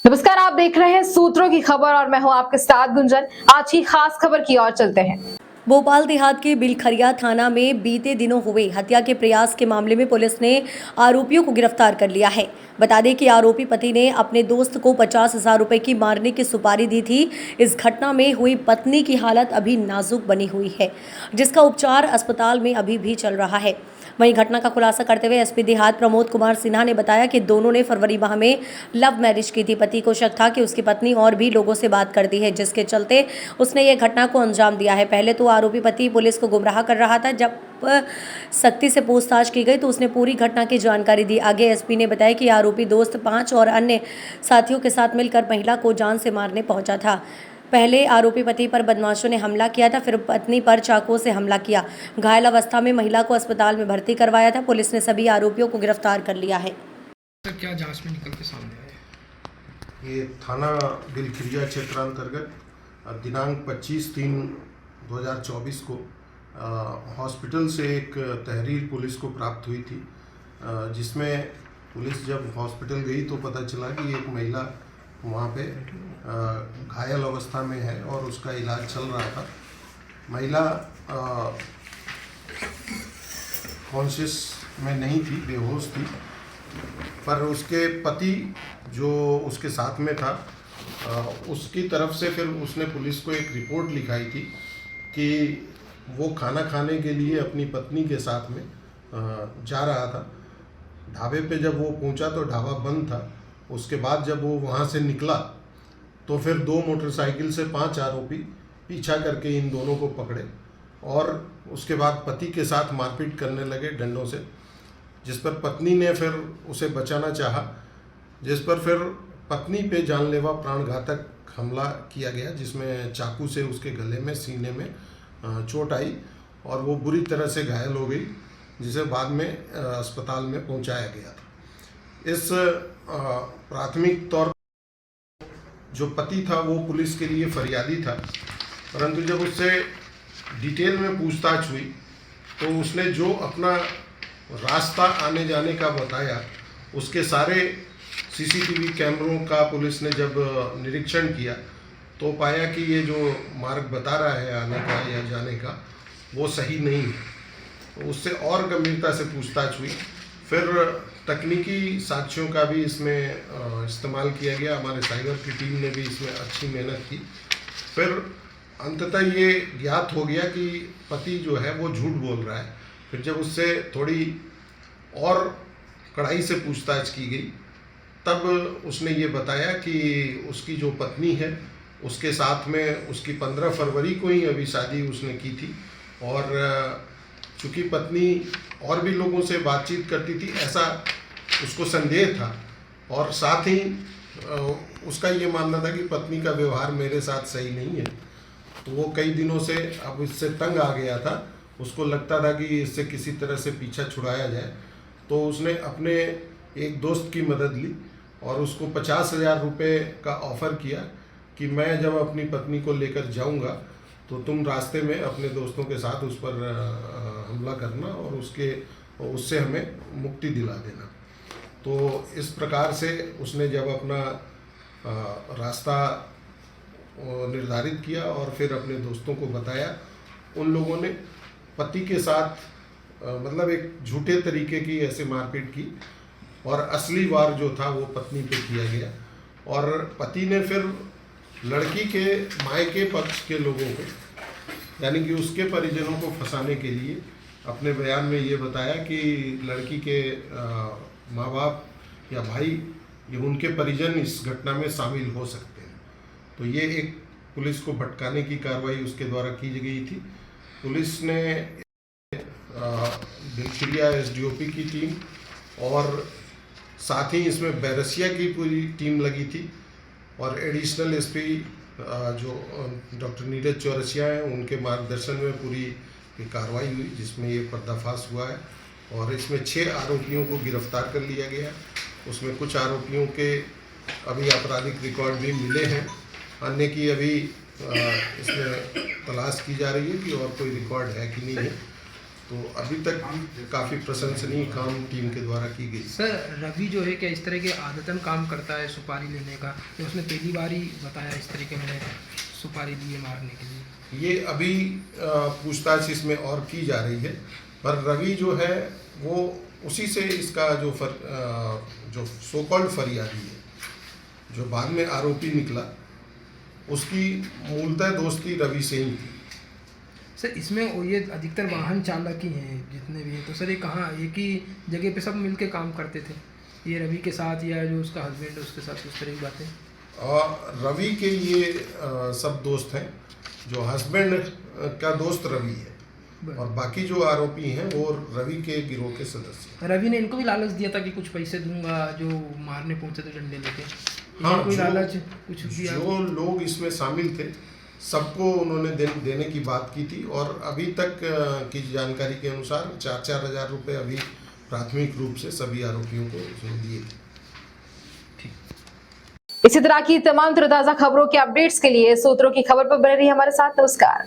नमस्कार, आप देख रहे हैं सूत्रों की खबर और मैं हूं आपके साथ गुंजन। आज की खास खबर की ओर चलते हैं। भोपाल देहात के बिलखरिया थाना में बीते दिनों हुए हत्या के प्रयास के मामले में पुलिस ने आरोपियों को गिरफ्तार कर लिया है। बता दें कि आरोपी पति ने अपने दोस्त को 50,000 रुपए की मारने की सुपारी दी थी। इस घटना में हुई पत्नी की हालत अभी नाजुक बनी हुई है, जिसका उपचार अस्पताल में अभी भी चल रहा है। वहीं घटना का खुलासा करते हुए एसपी देहात प्रमोद कुमार सिन्हा ने बताया कि दोनों ने फरवरी माह में लव मैरिज की थी। पति को शक था कि उसकी पत्नी और भी लोगों से बात करती है, जिसके चलते उसने ये घटना को अंजाम दिया है। पहले तो आरोपी पति पुलिस को गुमराह कर रहा था। जब सख्ती से पूछताछ की गई तो उसने पूरी घटना की जानकारी दी। आगे एसपी ने बताया कि आरोपी दोस्त 5 और अन्य साथियों के साथ मिलकर महिला को जान से मारने पहुंचा था। पहले आरोपी पति पर बदमाशों ने हमला किया था, फिर पत्नी पर चाकू से हमला किया। घायल अवस्था में महिला को अस्पताल में भर्ती करवाया था। पुलिस ने सभी आरोपियों को गिरफ्तार कर लिया है। क्या जांच में निकल के सामने आया? ये थाना बिलखरिया क्षेत्रांतर्गत दिनांक 25/3/2024 को हॉस्पिटल से एक तहरीर पुलिस को प्राप्त हुई थी, जिसमें पुलिस जब हॉस्पिटल गई तो पता चला कि एक महिला वहाँ पे घायल अवस्था में है और उसका इलाज चल रहा था। महिला कॉन्शियस में नहीं थी, बेहोश थी, पर उसके पति जो उसके साथ में था उसकी तरफ से फिर उसने पुलिस को एक रिपोर्ट लिखाई थी कि वो खाना खाने के लिए अपनी पत्नी के साथ में जा रहा था। ढाबे पे जब वो पहुंचा तो ढाबा बंद था। उसके बाद जब वो वहाँ से निकला तो फिर 2 मोटरसाइकिल से 5 आरोपी पीछा करके इन दोनों को पकड़े और उसके बाद पति के साथ मारपीट करने लगे डंडों से, जिस पर पत्नी ने फिर उसे बचाना चाहा, जिस पर फिर पत्नी पे जानलेवा प्राणघातक हमला किया गया, जिसमें चाकू से उसके गले में, सीने में चोट आई और वो बुरी तरह से घायल हो गई, जिसे बाद में अस्पताल में पहुंचाया गया था। इस प्राथमिक तौर जो पति था वो पुलिस के लिए फरियादी था, परंतु जब उससे डिटेल में पूछताछ हुई तो उसने जो अपना रास्ता आने जाने का बताया, उसके सारे सीसीटीवी कैमरों का पुलिस ने जब निरीक्षण किया तो पाया कि ये जो मार्ग बता रहा है आने का या जाने का वो सही नहीं है। तो उससे और गंभीरता से पूछताछ हुई। फिर तकनीकी साक्ष्यों का भी इसमें इस्तेमाल किया गया। हमारे साइबर की टीम ने भी इसमें अच्छी मेहनत की। फिर अंततः ये ज्ञात हो गया कि पति जो है वो झूठ बोल रहा है। फिर जब उससे थोड़ी और कड़ाई से पूछताछ की गई तब उसने ये बताया कि उसकी जो पत्नी है उसके साथ में उसकी 15 फरवरी को ही अभी शादी उसने की थी और चूँकि पत्नी और भी लोगों से बातचीत करती थी ऐसा उसको संदेह था और साथ ही उसका ये मानना था कि पत्नी का व्यवहार मेरे साथ सही नहीं है। तो वो कई दिनों से अब इससे तंग आ गया था। उसको लगता था कि इससे किसी तरह से पीछा छुड़ाया जाए, तो उसने अपने एक दोस्त की मदद ली और उसको 50,000 रुपये का ऑफ़र किया कि मैं जब अपनी पत्नी को लेकर जाऊंगा तो तुम रास्ते में अपने दोस्तों के साथ उस पर हमला करना और उससे हमें मुक्ति दिला देना। तो इस प्रकार से उसने जब अपना रास्ता निर्धारित किया और फिर अपने दोस्तों को बताया, उन लोगों ने पति के साथ मतलब एक झूठे तरीके की ऐसे मारपीट की और असली वार जो था वो पत्नी पे किया गया। और पति ने फिर लड़की के मायके पक्ष के लोगों को, यानी कि उसके परिजनों को फंसाने के लिए अपने बयान में ये बताया कि लड़की के माँ बाप या भाई या उनके परिजन इस घटना में शामिल हो सकते हैं। तो ये एक पुलिस को भटकाने की कार्रवाई उसके द्वारा की गई थी। पुलिस ने बिलखरिया एसडीओपी की टीम और साथ ही इसमें बैरसिया की पूरी टीम लगी थी और एडिशनल एसपी जो डॉक्टर नीरज चौरसिया हैं उनके मार्गदर्शन में पूरी कार्रवाई हुई, जिसमें ये पर्दाफाश हुआ है और इसमें 6 आरोपियों को गिरफ्तार कर लिया गया। उसमें कुछ आरोपियों के अभी आपराधिक रिकॉर्ड भी मिले हैं, अन्य की अभी इसमें तलाश की जा रही है कि और कोई रिकॉर्ड है कि नहीं है। तो अभी तक काफ़ी प्रशंसनीय काम टीम के द्वारा की गई। सर रवि जो है क्या इस तरह के आदतन काम करता है सुपारी लेने का, या उसने पहली बार ही बताया इस तरीके मैंने सुपारी ली है मारने के लिए? ये अभी पूछताछ इसमें और की जा रही है, पर रवि जो है वो उसी से इसका जो सो कॉल्ड फरियादी है, जो बाद में आरोपी निकला, उसकी मूलतः दोस्ती रवि से ही थी। सर इसमें वो ये अधिकतर वाहन चालक ही हैं जितने भी हैं, तो सर ये कहाँ एक ही जगह पे सब मिलके काम करते थे, ये रवि के साथ या जो उसका हस्बैंड है उसके साथ, उस तरह की बातें? और रवि के ये सब दोस्त हैं, जो हस्बैंड का दोस्त रवि है, और बाकी जो आरोपी हैं वो रवि के गिरोह के सदस्य हैं। रवि ने इनको भी लालच दिया था कि कुछ पैसे दूंगा जो मारने पहुंचे थे डंडे लेके? हाँ, कोई लालच कुछ दिया? जो लोग इसमें शामिल थे सबको उन्होंने देने की बात की थी, और अभी तक की जानकारी के अनुसार 4-4 हज़ार रुपये अभी प्राथमिक रूप से सभी आरोपियों को उसने दिए थे। इसी तरह की तमाम तरोताजा खबरों के अपडेट्स के लिए सूत्रों की खबर पर बने रहिए हमारे साथ। नमस्कार।